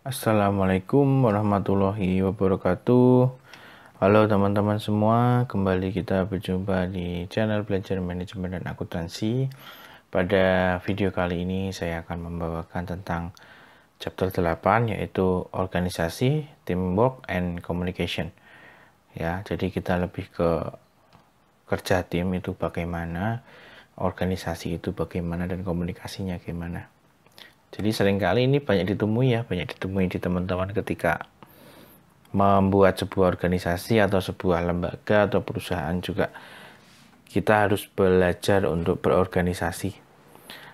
Assalamualaikum warahmatullahi wabarakatuh. Halo teman-teman semua, kembali kita berjumpa di channel Belajar Manajemen dan Akuntansi. Pada video kali ini saya akan membawakan tentang chapter 8 yaitu organisasi, teamwork, and communication. Ya, jadi kita lebih ke kerja tim itu bagaimana, organisasi itu bagaimana, dan komunikasinya gimana. Jadi seringkali ini banyak ditemui di teman-teman ketika membuat sebuah organisasi atau sebuah lembaga atau perusahaan juga kita harus belajar untuk berorganisasi.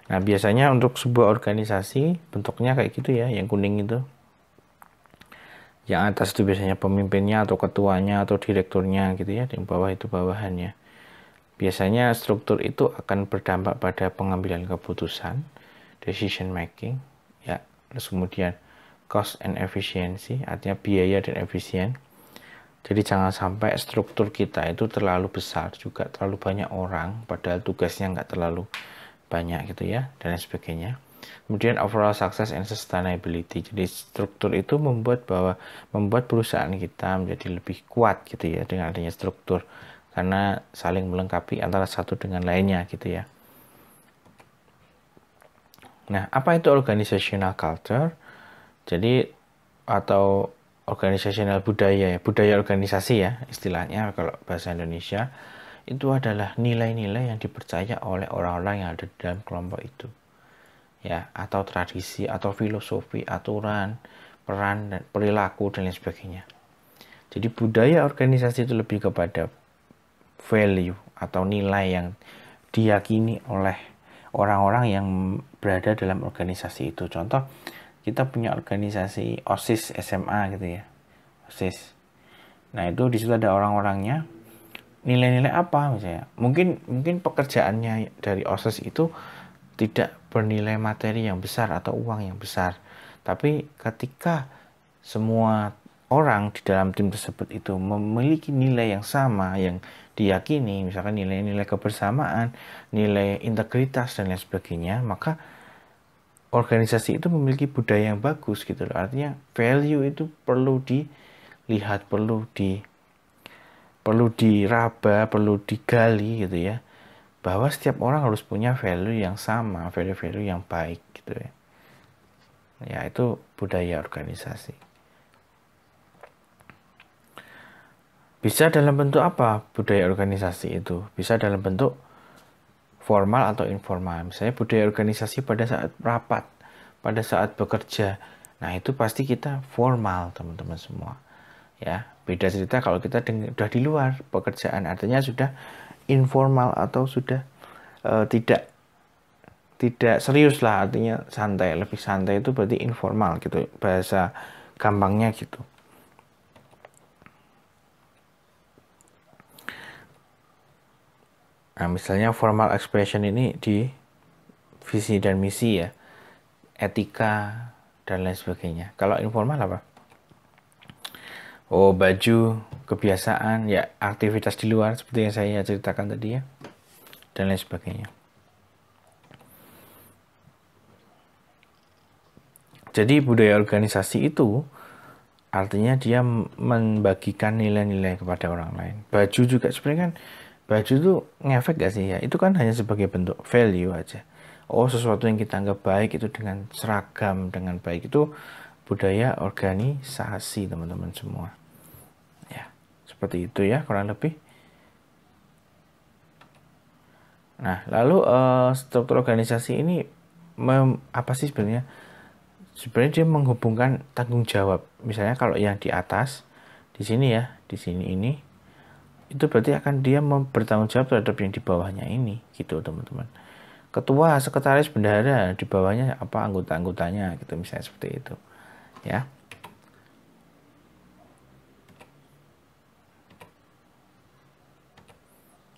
Nah, biasanya untuk sebuah organisasi bentuknya kayak gitu ya, yang kuning itu. Yang atas itu biasanya pemimpinnya atau ketuanya atau direkturnya gitu ya, yang bawah itu bawahannya. Biasanya struktur itu akan berdampak pada pengambilan keputusan, decision making, ya. Terus kemudian cost and efficiency, artinya biaya dan efisien. Jadi jangan sampai struktur kita itu terlalu besar juga, terlalu banyak orang, padahal tugasnya nggak terlalu banyak gitu ya, dan sebagainya. Kemudian overall success and sustainability. Jadi struktur itu membuat perusahaan kita menjadi lebih kuat gitu ya dengan adanya struktur, karena saling melengkapi antara satu dengan lainnya gitu ya. Nah, apa itu organizational culture? Jadi atau organizational budaya ya, budaya organisasi ya istilahnya kalau bahasa Indonesia, itu adalah nilai-nilai yang dipercaya oleh orang-orang yang ada di dalam kelompok itu. Ya, atau tradisi atau filosofi, aturan, peran dan perilaku dan lain sebagainya. Jadi budaya organisasi itu lebih kepada value atau nilai yang diyakini oleh orang-orang yang berada dalam organisasi itu. Contoh, kita punya organisasi OSIS SMA gitu ya, OSIS. Nah, itu di situ ada orang-orangnya. Nilai-nilai apa misalnya? Mungkin pekerjaannya dari OSIS itu tidak bernilai materi yang besar atau uang yang besar. Tapi ketika semua orang di dalam tim tersebut itu memiliki nilai yang sama, yang diyakini, misalkan nilai-nilai kebersamaan, nilai integritas dan lain sebagainya, maka organisasi itu memiliki budaya yang bagus gitu loh. Artinya value itu perlu dilihat, perlu diraba, perlu digali gitu ya. Bahwa setiap orang harus punya value yang sama, value-value yang baik gitu ya. Ya, itu budaya organisasi. Bisa dalam bentuk apa budaya organisasi itu? Bisa dalam bentuk formal atau informal. Misalnya budaya organisasi pada saat rapat, pada saat bekerja. Nah, itu pasti kita formal, teman-teman semua. Ya, beda cerita kalau kita sudah di luar pekerjaan, artinya sudah informal atau sudah tidak serius lah, artinya santai, lebih santai, itu berarti informal gitu, bahasa gampangnya gitu. Nah, misalnya formal expression ini di visi dan misi ya, etika dan lain sebagainya. Kalau informal apa? Oh, baju, kebiasaan, ya aktivitas di luar seperti yang saya ceritakan tadi ya, dan lain sebagainya. Jadi budaya organisasi itu artinya dia membagikan nilai-nilai kepada orang lain. Baju juga sebenarnya kan, baju itu ngefek gak sih ya? Itu kan hanya sebagai bentuk value aja. Oh, sesuatu yang kita anggap baik itu dengan seragam, dengan baik, itu budaya organisasi, teman-teman semua. Ya, seperti itu ya kurang lebih. Nah, lalu struktur organisasi ini apa sih sebenarnya? Sebenarnya dia menghubungkan tanggung jawab. Misalnya kalau yang di atas, di sini ya, di sini ini, itu berarti akan dia bertanggung jawab terhadap yang di bawahnya ini, gitu teman-teman. Ketua, sekretaris, bendahara, di bawahnya apa anggota-anggotanya, gitu misalnya seperti itu, ya.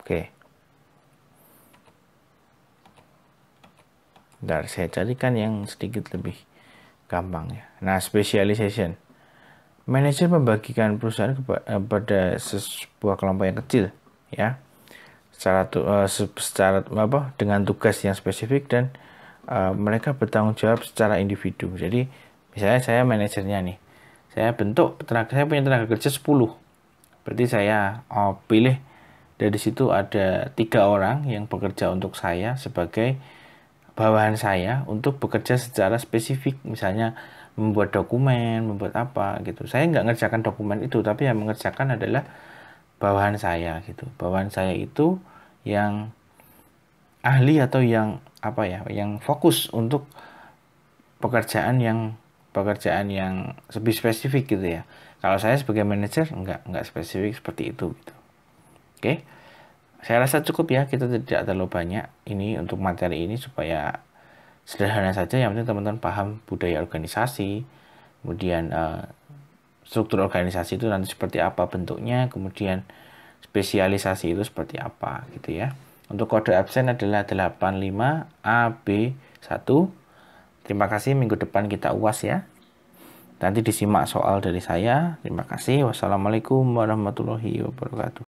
Oke. Bentar, saya carikan yang sedikit lebih gampang ya. Nah, specialization. Manajer membagikan perusahaan kepada sebuah kelompok yang kecil, ya. Secara dengan tugas yang spesifik dan mereka bertanggung jawab secara individu. Jadi Misalnya saya manajernya nih, saya punya tenaga kerja 10. Berarti saya pilih dari situ ada 3 orang yang bekerja untuk saya sebagai bawahan saya untuk bekerja secara spesifik, misalnya membuat dokumen, membuat apa gitu. Saya nggak ngerjakan dokumen itu, tapi yang mengerjakan adalah bawahan saya gitu. Bawahan saya itu yang ahli atau yang apa ya, yang fokus untuk pekerjaan yang lebih spesifik gitu ya. Kalau saya sebagai manajer nggak spesifik seperti itu gitu. Oke. Saya rasa cukup ya, kita tidak terlalu banyak ini untuk materi ini supaya sederhana saja. Yang penting teman-teman paham budaya organisasi, kemudian struktur organisasi itu nanti seperti apa bentuknya, kemudian spesialisasi itu seperti apa gitu ya. Untuk kode absen adalah 85AB1. Terima kasih, minggu depan kita UAS ya. Nanti disimak soal dari saya. Terima kasih. Wassalamualaikum warahmatullahi wabarakatuh.